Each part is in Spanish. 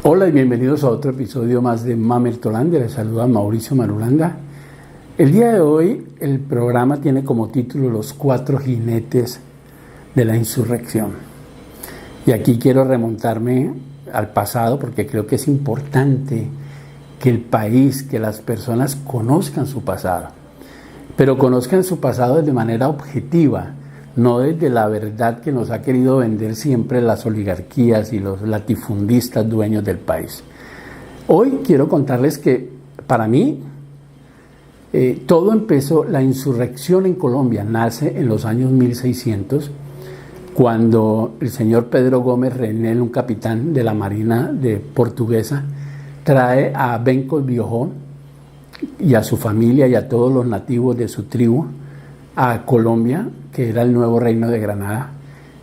Hola y bienvenidos a otro episodio más de Mamertolandia. Les saluda Mauricio Marulanda. El día de hoy el programa tiene como título Los 4 jinetes de la insurrección. Y aquí quiero remontarme al pasado porque creo que es importante que el país, que las personas conozcan su pasado. Pero conozcan su pasado de manera objetiva, no desde la verdad que nos ha querido vender siempre las oligarquías y los latifundistas dueños del país. Hoy quiero contarles que para mí todo empezó, la insurrección en Colombia nace en los años 1600, cuando el señor Pedro Gómez Reynel, un capitán de la Marina portuguesa, trae a Bencos Biojó y a su familia y a todos los nativos de su tribu a Colombia, que era el nuevo reino de Granada,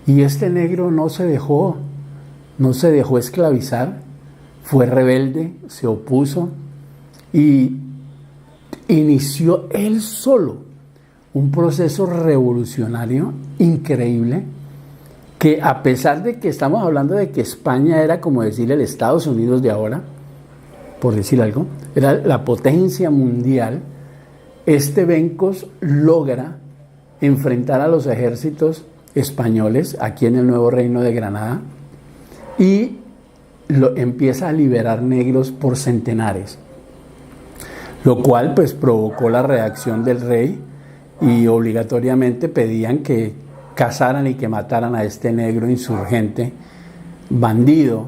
y este negro no se dejó esclavizar, fue rebelde, se opuso y inició él solo un proceso revolucionario increíble, que a pesar de que estamos hablando de que España era como decir el Estados Unidos de ahora, por decir algo, era la potencia mundial, este Bencos logra enfrentar a los ejércitos españoles aquí en el nuevo reino de Granada y empieza a liberar negros por centenares, lo cual pues provocó la reacción del rey y obligatoriamente pedían que cazaran y que mataran a este negro insurgente, bandido,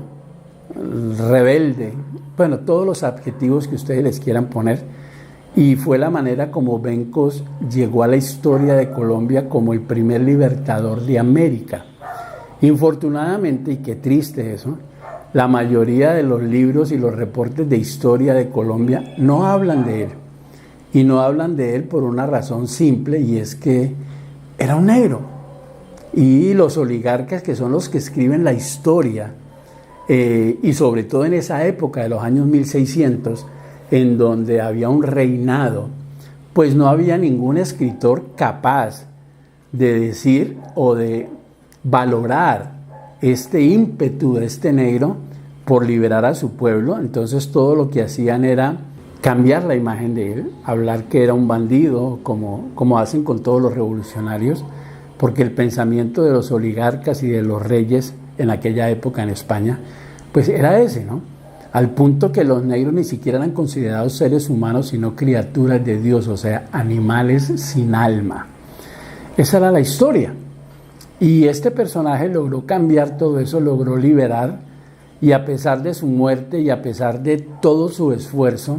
rebelde, bueno, todos los adjetivos que ustedes les quieran poner. Y fue la manera como Bencos llegó a la historia de Colombia como el primer libertador de América. Infortunadamente, y qué triste eso, la mayoría de los libros y los reportes de historia de Colombia no hablan de él. Y no hablan de él por una razón simple, y es que era un negro. Y los oligarcas, que son los que escriben la historia, y sobre todo en esa época de los años 1600, en donde había un reinado, pues no había ningún escritor capaz de decir o de valorar este ímpetu de este negro por liberar a su pueblo. Entonces todo lo que hacían era cambiar la imagen de él, hablar que era un bandido, como hacen con todos los revolucionarios, porque el pensamiento de los oligarcas y de los reyes en aquella época en España, pues era ese, ¿no? Al punto que los negros ni siquiera eran considerados seres humanos, sino criaturas de Dios, o sea, animales sin alma. Esa era la historia. Y este personaje logró cambiar todo eso, logró liberar, y a pesar de su muerte y a pesar de todo su esfuerzo,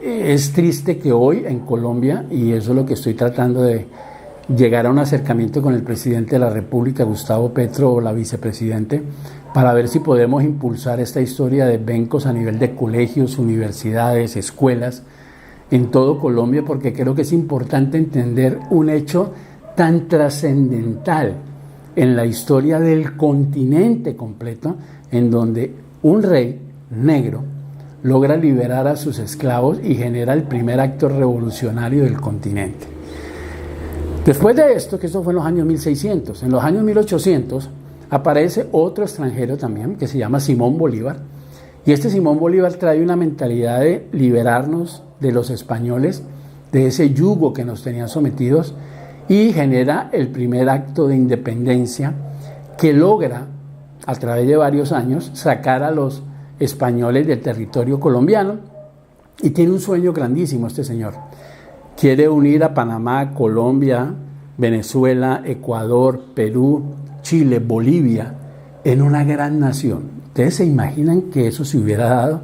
es triste que hoy en Colombia, y eso es lo que estoy tratando de llegar a un acercamiento con el presidente de la República, Gustavo Petro, o la vicepresidente, para ver si podemos impulsar esta historia de Bencos a nivel de colegios, universidades, escuelas, en todo Colombia, porque creo que es importante entender un hecho tan trascendental en la historia del continente completo, en donde un rey negro logra liberar a sus esclavos y genera el primer acto revolucionario del continente. Después de esto, que esto fue en los años 1600, en los años 1800, aparece otro extranjero también, que se llama Simón Bolívar, y este Simón Bolívar trae una mentalidad de liberarnos de los españoles, de ese yugo que nos tenían sometidos, y genera el primer acto de independencia que logra, a través de varios años, sacar a los españoles del territorio colombiano, y tiene un sueño grandísimo este señor. Quiere unir a Panamá, Colombia, Venezuela, Ecuador, Perú, Chile, Bolivia, en una gran nación. ¿Ustedes se imaginan que eso se hubiera dado?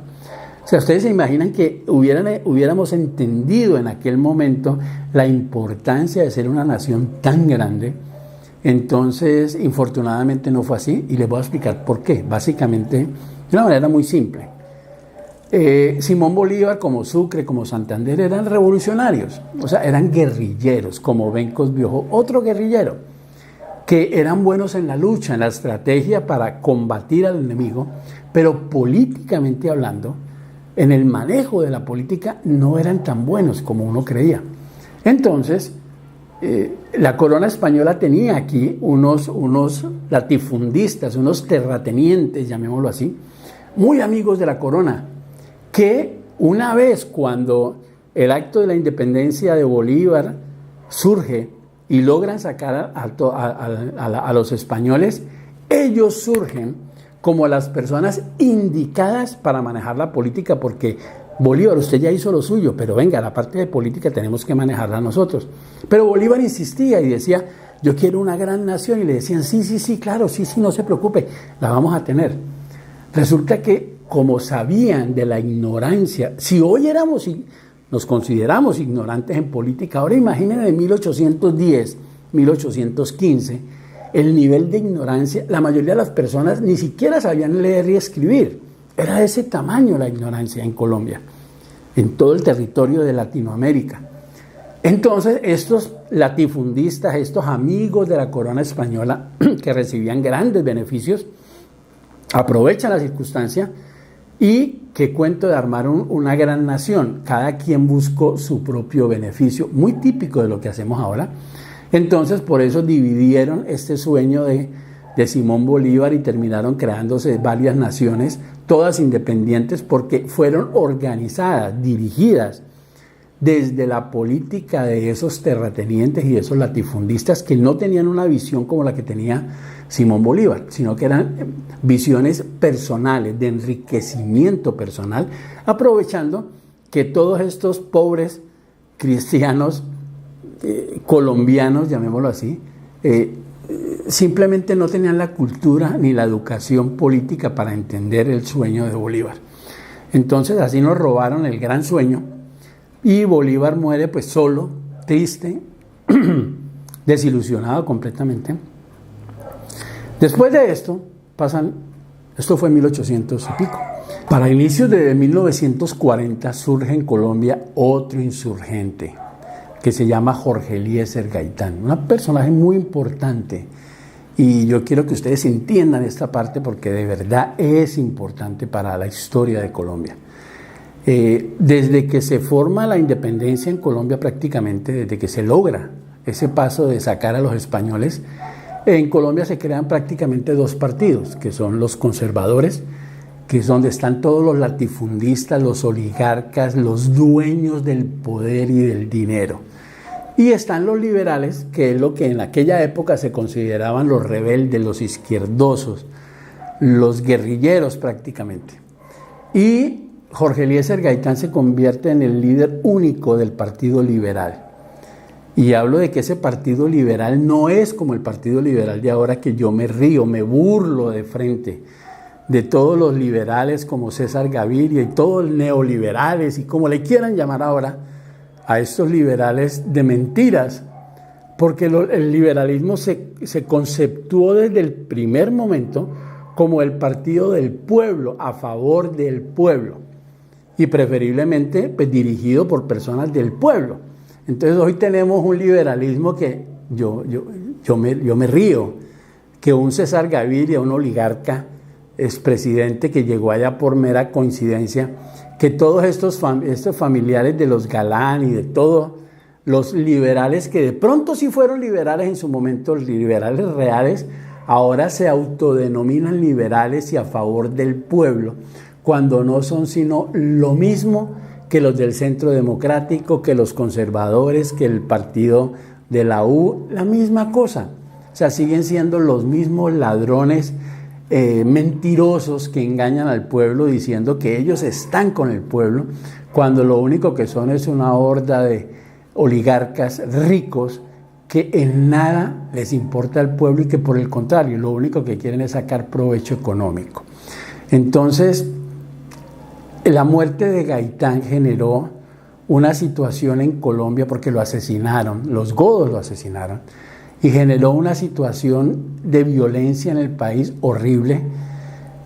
O sea, ¿ustedes se imaginan que hubiéramos entendido en aquel momento la importancia de ser una nación tan grande? Entonces, infortunadamente no fue así, y les voy a explicar por qué. Básicamente, de una manera muy simple. Simón Bolívar, como Sucre, como Santander, eran revolucionarios, o sea, eran guerrilleros, como Bencos Biojó, otro guerrillero, que eran buenos en la lucha, en la estrategia para combatir al enemigo, pero políticamente hablando, en el manejo de la política no eran tan buenos como uno creía. Entonces, la corona española tenía aquí unos latifundistas, unos terratenientes, llamémoslo así, muy amigos de la corona, que una vez cuando el acto de la independencia de Bolívar surge y logran sacar a los españoles, ellos surgen como las personas indicadas para manejar la política, porque Bolívar, usted ya hizo lo suyo, pero venga, la parte de política tenemos que manejarla nosotros. Pero Bolívar insistía y decía, yo quiero una gran nación, y le decían, sí, claro, sí, no se preocupe, la vamos a tener. Resulta que, como sabían de la ignorancia, si hoy nos consideramos ignorantes en política, ahora imaginen en 1810, 1815, el nivel de ignorancia, la mayoría de las personas ni siquiera sabían leer y escribir. Era de ese tamaño la ignorancia en Colombia, en todo el territorio de Latinoamérica. Entonces, estos latifundistas, estos amigos de la corona española, que recibían grandes beneficios, aprovechan la circunstancia y qué cuento de armar una gran nación. Cada quien buscó su propio beneficio, muy típico de lo que hacemos ahora. Entonces, por eso dividieron este sueño de Simón Bolívar y terminaron creándose varias naciones, todas independientes, porque fueron organizadas, dirigidas desde la política de esos terratenientes y de esos latifundistas que no tenían una visión como la que tenía Simón Bolívar, sino que eran visiones personales, de enriquecimiento personal, aprovechando que todos estos pobres cristianos colombianos, llamémoslo así, simplemente no tenían la cultura ni la educación política para entender el sueño de Bolívar. Entonces así nos robaron el gran sueño y Bolívar muere pues solo, triste, desilusionado completamente. Después de esto esto fue en 1800 y pico. Para inicios de 1940 surge en Colombia otro insurgente que se llama Jorge Eliezer Gaitán, un personaje muy importante, y yo quiero que ustedes entiendan esta parte porque de verdad es importante para la historia de Colombia. Desde que se forma la independencia en Colombia, prácticamente desde que se logra ese paso de sacar a los españoles, en Colombia se crean prácticamente dos partidos, que son los conservadores, que es donde están todos los latifundistas, los oligarcas, los dueños del poder y del dinero. Y están los liberales, que es lo que en aquella época se consideraban los rebeldes, los izquierdosos, los guerrilleros prácticamente. Y Jorge Eliezer Gaitán se convierte en el líder único del Partido Liberal. Y hablo de que ese Partido Liberal no es como el Partido Liberal de ahora, que yo me río, me burlo de frente de todos los liberales como César Gaviria y todos los neoliberales y como le quieran llamar ahora a estos liberales de mentiras, porque el liberalismo se conceptuó desde el primer momento como el partido del pueblo, a favor del pueblo, y preferiblemente pues, dirigido por personas del pueblo. Entonces hoy tenemos un liberalismo que yo me río, que un César Gaviria, un oligarca, expresidente que llegó allá por mera coincidencia, que todos estos familiares de los Galán y de todos los liberales que de pronto sí fueron liberales en su momento, los liberales reales, ahora se autodenominan liberales y a favor del pueblo, cuando no son sino lo mismo que los del Centro Democrático, que los conservadores, que el partido de la U, la misma cosa. O sea, siguen siendo los mismos ladrones mentirosos que engañan al pueblo diciendo que ellos están con el pueblo, cuando lo único que son es una horda de oligarcas ricos que en nada les importa al pueblo y que por el contrario, lo único que quieren es sacar provecho económico. Entonces, la muerte de Gaitán generó una situación en Colombia porque lo asesinaron, los godos lo asesinaron, y generó una situación de violencia en el país horrible.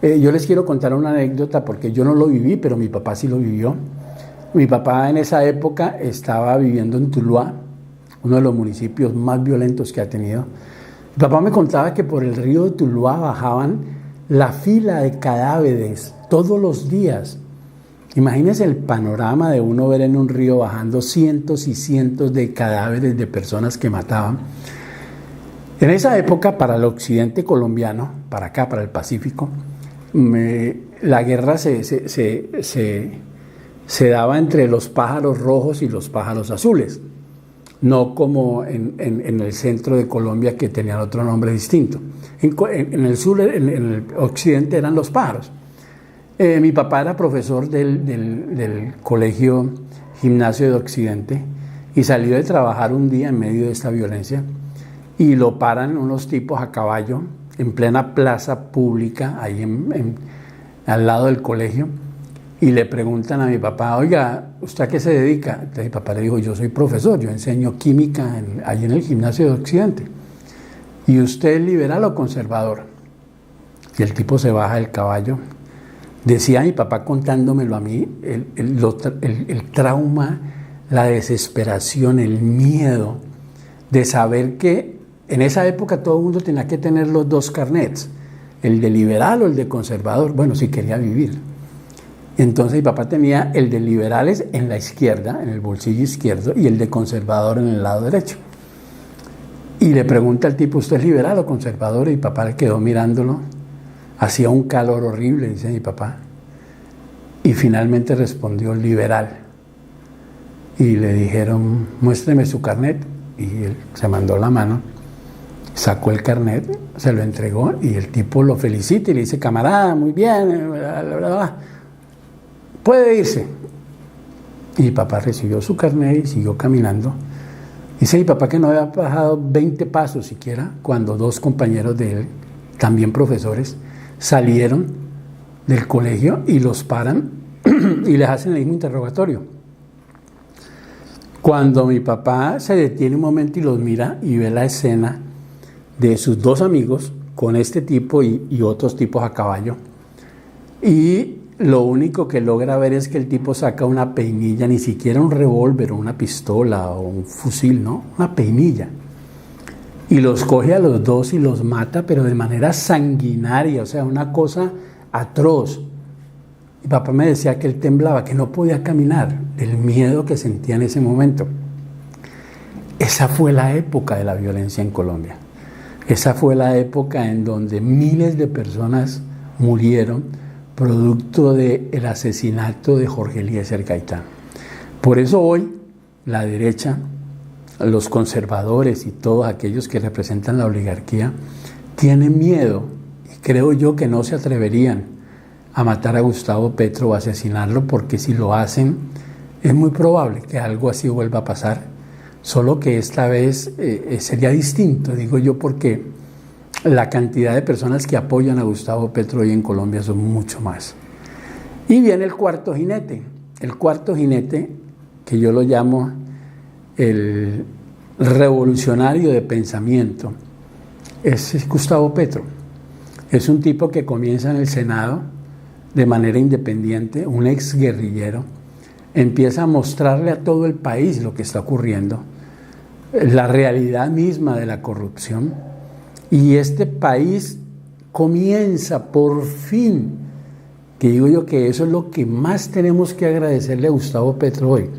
Yo les quiero contar una anécdota porque yo no lo viví, pero mi papá sí lo vivió. Mi papá en esa época estaba viviendo en Tuluá, uno de los municipios más violentos que ha tenido. Mi papá me contaba que por el río de Tuluá bajaban la fila de cadáveres todos los días. Imagínense el panorama de uno ver en un río bajando cientos y cientos de cadáveres de personas que mataban. En esa época, para el occidente colombiano, para acá, para el Pacífico, la guerra se daba entre los pájaros rojos y los pájaros azules, no como en el centro de Colombia, que tenían otro nombre distinto. En el sur, en el occidente, eran los pájaros. Mi papá era profesor del colegio Gimnasio de Occidente y salió de trabajar un día en medio de esta violencia y lo paran unos tipos a caballo en plena plaza pública, ahí al lado del colegio, y le preguntan a mi papá: oiga, ¿usted a qué se dedica? Entonces mi papá le dijo: yo soy profesor, yo enseño química ahí en el Gimnasio de Occidente. ¿Y usted es liberal o conservador? Y el tipo se baja del caballo. Decía mi papá, contándomelo a mí, el trauma, la desesperación, el miedo de saber que en esa época todo el mundo tenía que tener los dos carnets, el de liberal o el de conservador, bueno, si quería vivir. Entonces mi papá tenía el de liberales en la izquierda, en el bolsillo izquierdo, y el de conservador en el lado derecho. Y le pregunta al tipo: ¿usted es liberal o conservador? Y mi papá le quedó mirándolo. Hacía un calor horrible, dice mi papá. Y finalmente respondió: liberal. Y le dijeron: muéstreme su carnet. Y él se mandó la mano, sacó el carnet, se lo entregó, y el tipo lo felicita y le dice: camarada, muy bien, bla, bla, bla, puede irse. Y mi papá recibió su carnet y siguió caminando. Dice mi papá que no había bajado 20 pasos siquiera cuando dos compañeros de él, también profesores, salieron del colegio y los paran y les hacen el mismo interrogatorio. Cuando mi papá se detiene un momento y los mira y ve la escena de sus dos amigos con este tipo y otros tipos a caballo, y lo único que logra ver es que el tipo saca una peinilla, ni siquiera un revólver o una pistola o un fusil, no, una peinilla, y los coge a los dos y los mata, pero de manera sanguinaria, o sea, una cosa atroz. Mi papá me decía que él temblaba, que no podía caminar, del miedo que sentía en ese momento. Esa fue la época de la violencia en Colombia. Esa fue la época en donde miles de personas murieron producto del asesinato de Jorge Eliezer Gaitán. Por eso hoy la derecha, los conservadores y todos aquellos que representan la oligarquía tienen miedo, y creo yo que no se atreverían a matar a Gustavo Petro o asesinarlo, porque si lo hacen es muy probable que algo así vuelva a pasar, solo que esta vez sería distinto, digo yo, porque la cantidad de personas que apoyan a Gustavo Petro hoy en Colombia son mucho más. Y viene el cuarto jinete, que yo lo llamo el revolucionario de pensamiento, es Gustavo Petro. Es un tipo que comienza en el Senado de manera independiente, un exguerrillero, empieza a mostrarle a todo el país lo que está ocurriendo, la realidad misma de la corrupción, y este país comienza por fin, que digo yo que eso es lo que más tenemos que agradecerle a Gustavo Petro hoy,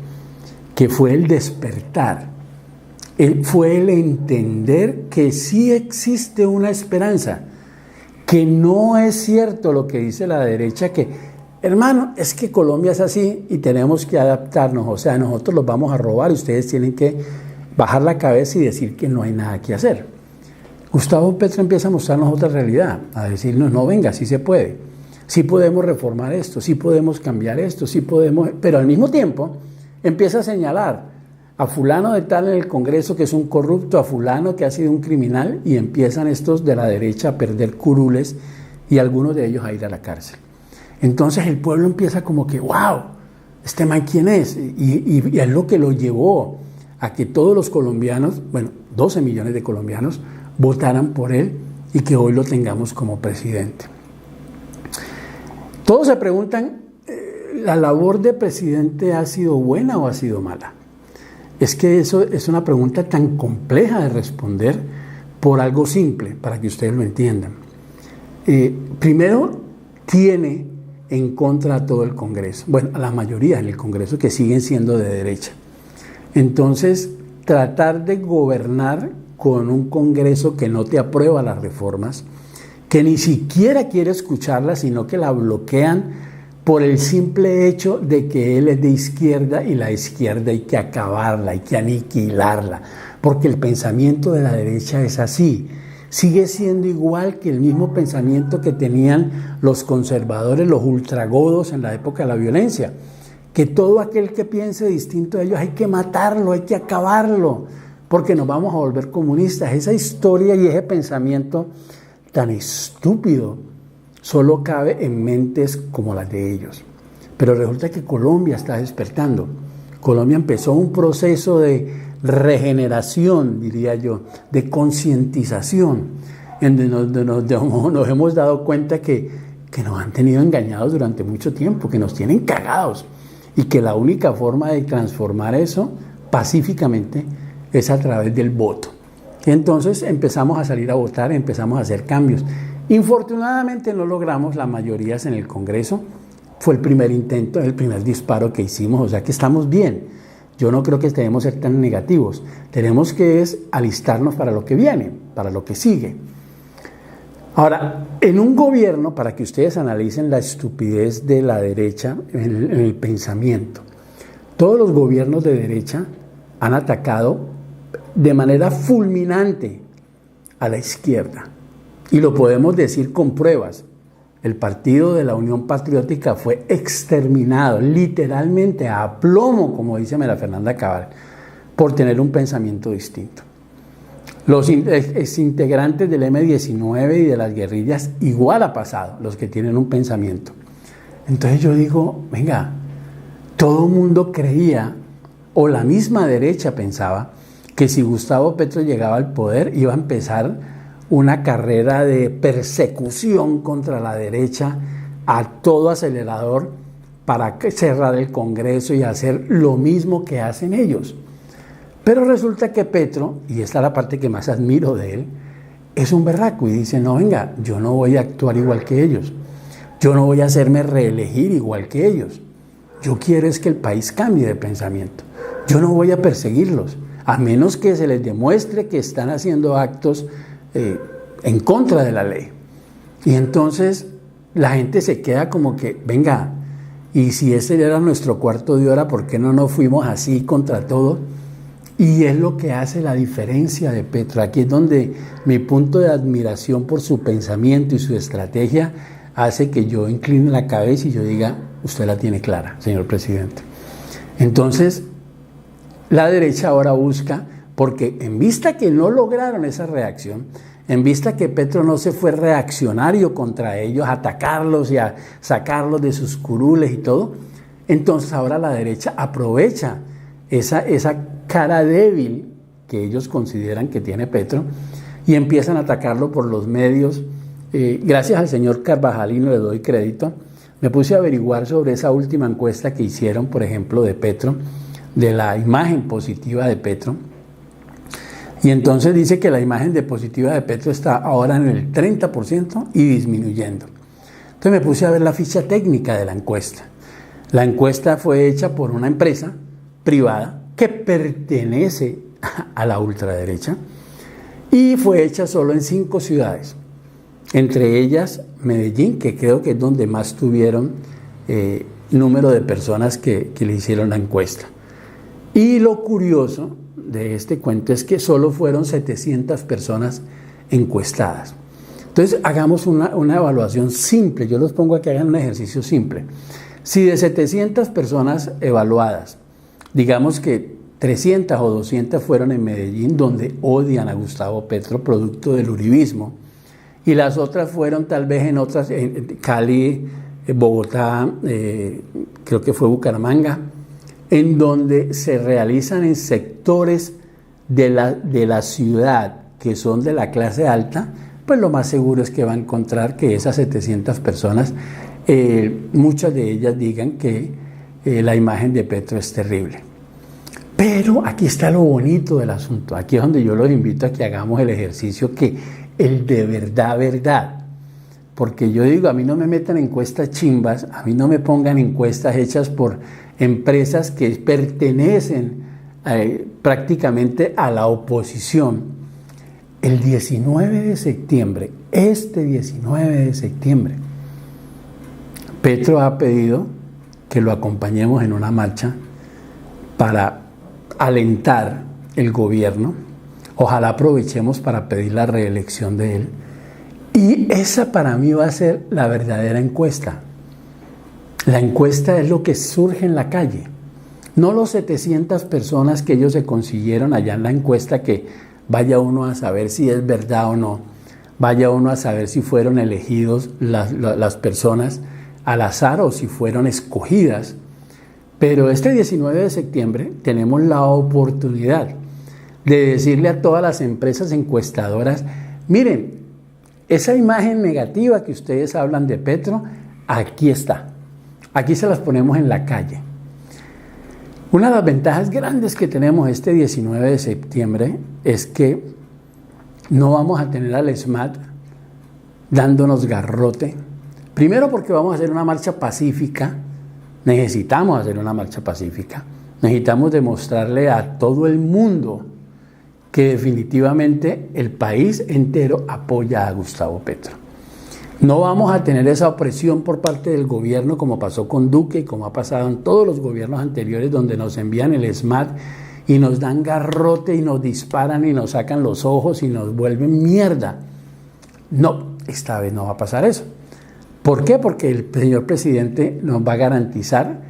que fue el despertar, fue el entender que sí existe una esperanza, que no es cierto lo que dice la derecha, que hermano, es que Colombia es así y tenemos que adaptarnos, o sea, nosotros los vamos a robar y ustedes tienen que bajar la cabeza y decir que no hay nada que hacer. Gustavo Petro empieza a mostrarnos otra realidad, a decirnos: no, venga, sí se puede, sí podemos reformar esto, sí podemos cambiar esto, sí podemos, pero al mismo tiempo empieza a señalar a fulano de tal en el Congreso que es un corrupto, a fulano que ha sido un criminal, y empiezan estos de la derecha a perder curules y algunos de ellos a ir a la cárcel. Entonces el pueblo empieza como que: wow, ¿este man quién es? Y es lo que lo llevó a que todos los colombianos, bueno, 12 millones de colombianos, votaran por él y que hoy lo tengamos como presidente. Todos se preguntan, ¿la labor de presidente ha sido buena o ha sido mala? Es que eso es una pregunta tan compleja de responder por algo simple, para que ustedes lo entiendan. Primero, tiene en contra a todo el Congreso, bueno, a la mayoría en el Congreso, que siguen siendo de derecha. Entonces, tratar de gobernar con un Congreso que no te aprueba las reformas, que ni siquiera quiere escucharla, sino que la bloquean por el simple hecho de que él es de izquierda y la izquierda hay que acabarla, hay que aniquilarla, porque el pensamiento de la derecha es así. Sigue siendo igual que el mismo pensamiento que tenían los conservadores, los ultragodos en la época de la violencia, que todo aquel que piense distinto de ellos hay que matarlo, hay que acabarlo, porque nos vamos a volver comunistas. Esa historia y ese pensamiento tan estúpido solo cabe en mentes como las de ellos. Pero resulta que Colombia está despertando. Colombia empezó un proceso de regeneración, diría yo, de concientización, en donde nos hemos dado cuenta que nos han tenido engañados durante mucho tiempo, que nos tienen cagados, y que la única forma de transformar eso pacíficamente es a través del voto. Entonces empezamos a salir a votar, empezamos a hacer cambios. Infortunadamente no logramos las mayorías en el Congreso. Fue el primer intento, el primer disparo que hicimos, o sea que estamos bien. Yo no creo que debemos ser tan negativos. Tenemos que alistarnos para lo que viene, para lo que sigue. Ahora, en un gobierno, para que ustedes analicen la estupidez de la derecha en el pensamiento, todos los gobiernos de derecha han atacado de manera fulminante a la izquierda. Y lo podemos decir con pruebas. El partido de la Unión Patriótica fue exterminado, literalmente a plomo, como dice María Fernanda Cabal, por tener un pensamiento distinto. Los integrantes del M-19 y de las guerrillas igual ha pasado, los que tienen un pensamiento. Entonces yo digo, venga, todo el mundo creía, o la misma derecha pensaba, que si Gustavo Petro llegaba al poder iba a empezar una carrera de persecución contra la derecha a todo acelerador para cerrar el Congreso y hacer lo mismo que hacen ellos. Pero resulta que Petro, y esta es la parte que más admiro de él, es un berraco y dice, no, venga, yo no voy a actuar igual que ellos, yo no voy a hacerme reelegir igual que ellos, yo quiero es que el país cambie de pensamiento, yo no voy a perseguirlos, a menos que se les demuestre que están haciendo actos en contra de la ley. Y entonces la gente se queda como que, venga, y si ese era nuestro cuarto de hora, ¿por qué no nos fuimos así contra todo? Y es lo que hace la diferencia de Petro. Aquí es donde mi punto de admiración por su pensamiento y su estrategia hace que yo incline la cabeza y yo diga, usted la tiene clara, señor presidente. Entonces, la derecha ahora busca, porque en vista que no lograron esa reacción, en vista que Petro no se fue reaccionario contra ellos, a atacarlos y a sacarlos de sus curules y todo, entonces ahora la derecha aprovecha esa cara débil que ellos consideran que tiene Petro y empiezan a atacarlo por los medios. Gracias al señor Carvajalino le doy crédito. Me puse a averiguar sobre esa última encuesta que hicieron, por ejemplo, de Petro, de la imagen positiva de Petro. Y entonces dice que la imagen positiva de Petro está ahora en el 30% y disminuyendo. Entonces me puse a ver la ficha técnica de la encuesta. La encuesta fue hecha por una empresa privada que pertenece a la ultraderecha y fue hecha solo en 5 ciudades, entre ellas Medellín, que creo que es donde más tuvieron número de personas que le hicieron la encuesta. Y lo curioso de este cuento es que solo fueron 700 personas encuestadas. Entonces hagamos una evaluación simple, yo los pongo a que hagan un ejercicio simple. Si de 700 personas evaluadas, digamos que 300 o 200 fueron en Medellín, donde odian a Gustavo Petro, producto del uribismo, y las otras fueron tal vez en otras, en Cali, Bogotá, creo que fue Bucaramanga, en donde se realizan en sectores de la ciudad que son de la clase alta, pues lo más seguro es que va a encontrar que esas 700 personas, muchas de ellas digan que la imagen de Petro es terrible. Pero aquí está lo bonito del asunto, aquí es donde yo los invito a que hagamos el ejercicio que el de verdad, porque yo digo, a mí no me metan encuestas chimbas, a mí no me pongan encuestas hechas por empresas que pertenecen prácticamente a la oposición. el 19 de septiembre, este 19 de septiembre, Petro ha pedido que lo acompañemos en una marcha para alentar el gobierno. Ojalá aprovechemos para pedir la reelección de él. Y esa para mí va a ser la verdadera encuesta. La encuesta es lo que surge en la calle. No los 700 personas que ellos se consiguieron allá en la encuesta, que vaya uno a saber si es verdad o no. Vaya uno a saber si fueron elegidos las personas al azar o si fueron escogidas. Pero este 19 de septiembre tenemos la oportunidad de decirle a todas las empresas encuestadoras: miren, esa imagen negativa que ustedes hablan de Petro, aquí está. Aquí se las ponemos en la calle. Una de las ventajas grandes que tenemos este 19 de septiembre es que no vamos a tener al ESMAD dándonos garrote. Primero porque vamos a hacer una marcha pacífica. Necesitamos hacer una marcha pacífica. Necesitamos demostrarle a todo el mundo que definitivamente el país entero apoya a Gustavo Petro. No vamos a tener esa opresión por parte del gobierno como pasó con Duque y como ha pasado en todos los gobiernos anteriores, donde nos envían el ESMAD y nos dan garrote y nos disparan y nos sacan los ojos y nos vuelven mierda. No, esta vez no va a pasar eso. ¿Por qué? Porque el señor presidente nos va a garantizar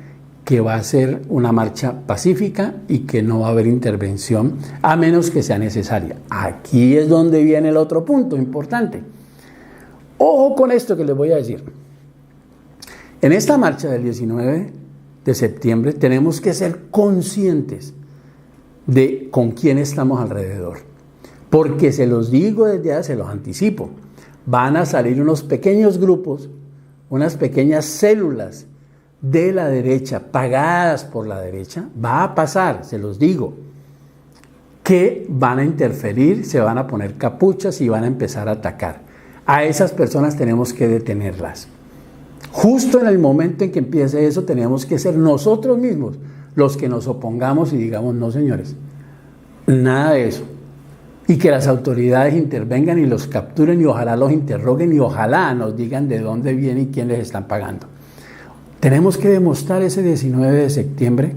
que va a ser una marcha pacífica y que no va a haber intervención a menos que sea necesaria. Aquí es donde viene el otro punto importante. Ojo con esto que les voy a decir. En esta marcha del 19 de septiembre tenemos que ser conscientes de con quién estamos alrededor. Porque se los digo desde ya, se los anticipo, van a salir unos pequeños grupos, unas pequeñas células de la derecha, pagadas por la derecha. Va a pasar, se los digo, que van a interferir, se van a poner capuchas y van a empezar a atacar. A esas personas tenemos que detenerlas. Justo en el momento en que empiece eso, tenemos que ser nosotros mismos los que nos opongamos y digamos: no, señores, nada de eso. Y que las autoridades intervengan y los capturen y ojalá los interroguen y ojalá nos digan de dónde viene y quién les están pagando. Tenemos que demostrar ese 19 de septiembre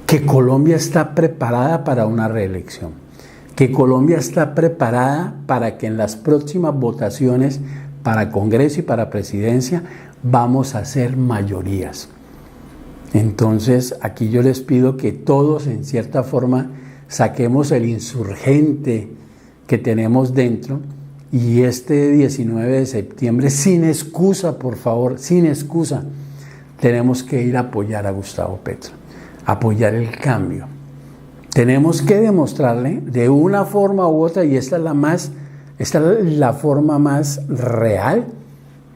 que Colombia está preparada para una reelección, que Colombia está preparada para que en las próximas votaciones para Congreso y para Presidencia vamos a hacer mayorías. Entonces, aquí yo les pido que todos, en cierta forma, saquemos el insurgente que tenemos dentro y este 19 de septiembre, sin excusa, por favor, sin excusa, tenemos que ir a apoyar a Gustavo Petro, apoyar el cambio. Tenemos que demostrarle de una forma u otra, y esta es la forma más real,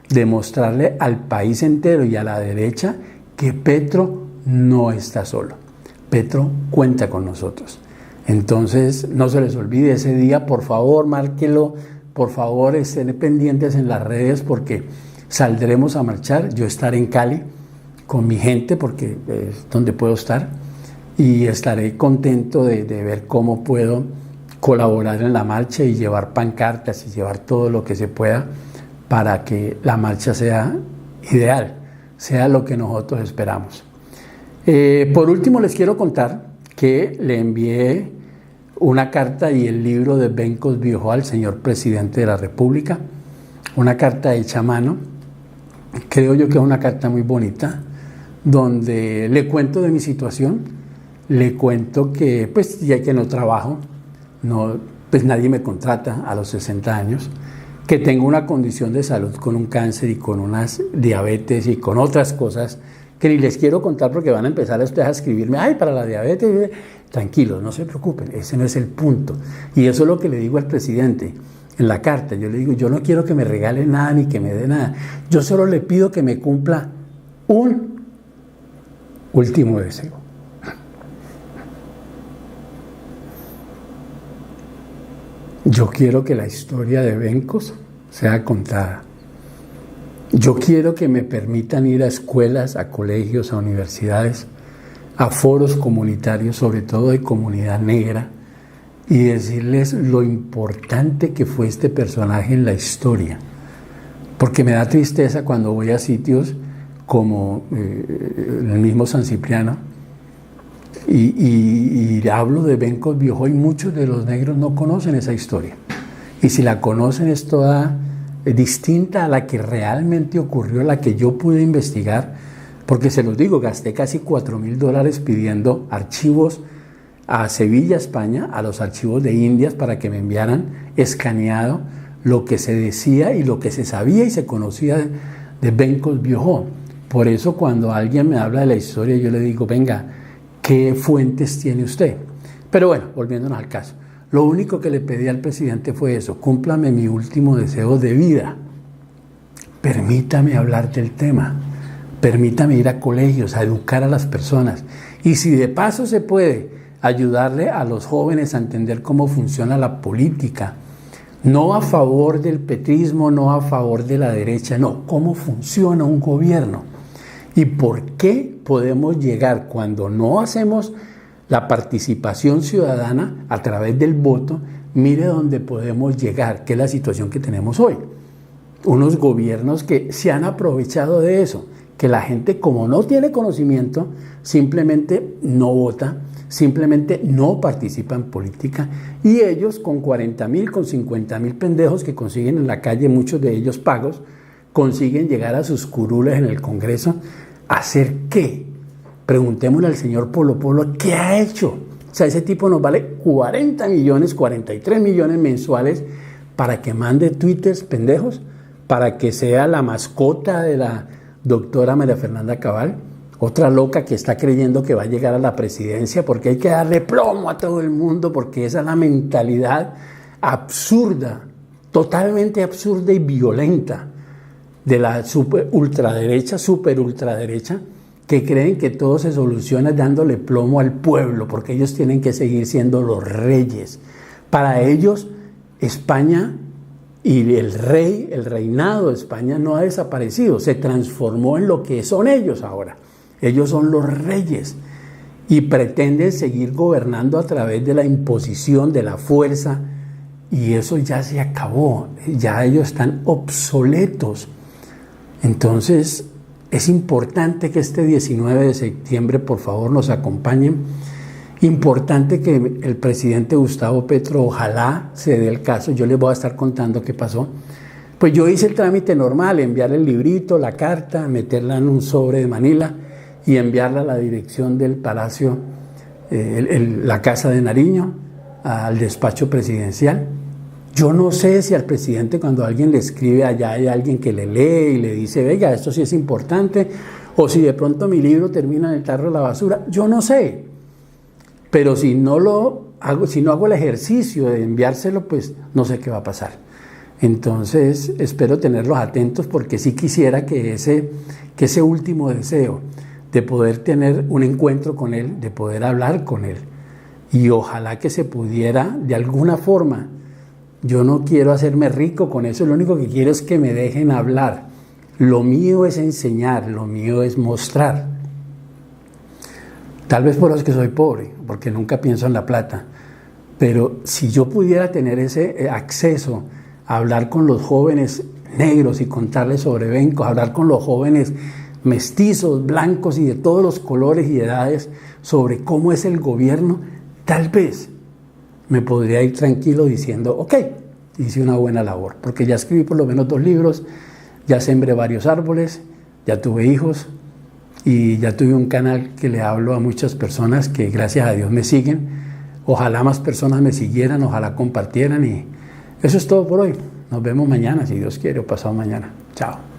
demostrarle al país entero y a la derecha que Petro no está solo. Petro cuenta con nosotros. Entonces, no se les olvide ese día, por favor, márquelo, por favor, estén pendientes en las redes porque saldremos a marchar. Yo estaré en Cali con mi gente porque es donde puedo estar y estaré contento de ver cómo puedo colaborar en la marcha y llevar pancartas y llevar todo lo que se pueda para que la marcha sea ideal, sea lo que nosotros esperamos. Por último, les quiero contar que le envié una carta y el libro de Ben Cosbijo al señor presidente de la República, una carta hecha a mano. Creo yo que es una carta muy bonita, donde le cuento de mi situación, le cuento que pues ya que no trabajo, pues nadie me contrata a los 60 años, que tengo una condición de salud con un cáncer y con unas diabetes y con otras cosas que ni les quiero contar porque van a empezar a ustedes a escribirme: ay, para la diabetes. Tranquilos, no se preocupen, ese no es el punto. Y eso es lo que le digo al presidente en la carta. Yo le digo: yo no quiero que me regale nada ni que me dé nada. Yo solo le pido que me cumpla un último deseo. Yo quiero que la historia de Bencos sea contada. Yo quiero que me permitan ir a escuelas, a colegios, a universidades, a foros comunitarios, sobre todo de comunidad negra, y decirles lo importante que fue este personaje en la historia. Porque me da tristeza cuando voy a sitios como el mismo San Cipriano y hablo de Bencos Biojó y muchos de los negros no conocen esa historia. Y si la conocen es toda distinta a la que realmente ocurrió, la que yo pude investigar, porque se los digo, gasté casi $4,000 pidiendo archivos a Sevilla, España, a los archivos de Indias para que me enviaran escaneado lo que se decía y lo que se sabía y se conocía de Bencos Biojó. Por eso cuando alguien me habla de la historia yo le digo, venga, ¿qué fuentes tiene usted? Pero bueno, volviéndonos al caso, lo único que le pedí al presidente fue eso: cúmplame mi último deseo de vida, permítame hablar del tema, permítame ir a colegios, a educar a las personas, y si de paso se puede ayudarle a los jóvenes a entender cómo funciona la política, no a favor del petrismo, no a favor de la derecha, no, cómo funciona un gobierno y por qué podemos llegar cuando no hacemos la participación ciudadana a través del voto. Mire dónde podemos llegar, que es la situación que tenemos hoy. Unos gobiernos que se han aprovechado de eso, que la gente, como no tiene conocimiento, simplemente no vota, simplemente no participa en política, y ellos con 40,000, con 50,000 pendejos que consiguen en la calle, muchos de ellos pagos, consiguen llegar a sus curules en el Congreso. ¿Hacer qué? Preguntémosle al señor Polo Polo, ¿qué ha hecho? O sea, ese tipo nos vale 40 millones, 43 millones mensuales para que mande twitters pendejos, para que sea la mascota de la doctora María Fernanda Cabal, otra loca que está creyendo que va a llegar a la presidencia, porque hay que darle plomo a todo el mundo, porque esa es la mentalidad absurda, totalmente absurda y violenta de la super ultraderecha, que creen que todo se soluciona dándole plomo al pueblo, porque ellos tienen que seguir siendo los reyes. Para ellos, España y el reinado de España no ha desaparecido, se transformó en lo que son ellos ahora. Ellos son los reyes y pretenden seguir gobernando a través de la imposición, de la fuerza, y eso ya se acabó, ya ellos están obsoletos. Entonces, es importante que este 19 de septiembre, por favor, nos acompañen. Importante que el presidente Gustavo Petro, ojalá se dé el caso, yo les voy a estar contando qué pasó. Pues yo hice el trámite normal, enviar el librito, la carta, meterla en un sobre de Manila y enviarla a la dirección del Palacio, la Casa de Nariño, al despacho presidencial. Yo no sé si al presidente, cuando alguien le escribe allá, hay alguien que le lee y le dice, venga, esto sí es importante, o si de pronto mi libro termina en el tarro de la basura, yo no sé. Pero si no hago el ejercicio de enviárselo, pues no sé qué va a pasar. Entonces espero tenerlos atentos, porque sí quisiera que ese último deseo de poder tener un encuentro con él, de poder hablar con él, y ojalá que se pudiera de alguna forma. Yo no quiero hacerme rico con eso, lo único que quiero es que me dejen hablar. Lo mío es enseñar, lo mío es mostrar. Tal vez por eso es que soy pobre, porque nunca pienso en la plata. Pero si yo pudiera tener ese acceso a hablar con los jóvenes negros y contarles sobre Bencos, hablar con los jóvenes mestizos, blancos y de todos los colores y edades sobre cómo es el gobierno, tal vez me podría ir tranquilo diciendo, ok, hice una buena labor, porque ya escribí por lo menos 2 libros, ya sembré varios árboles, ya tuve hijos y ya tuve un canal que le hablo a muchas personas que gracias a Dios me siguen. Ojalá más personas me siguieran, ojalá compartieran, y eso es todo por hoy. Nos vemos mañana, si Dios quiere, o pasado mañana. Chao.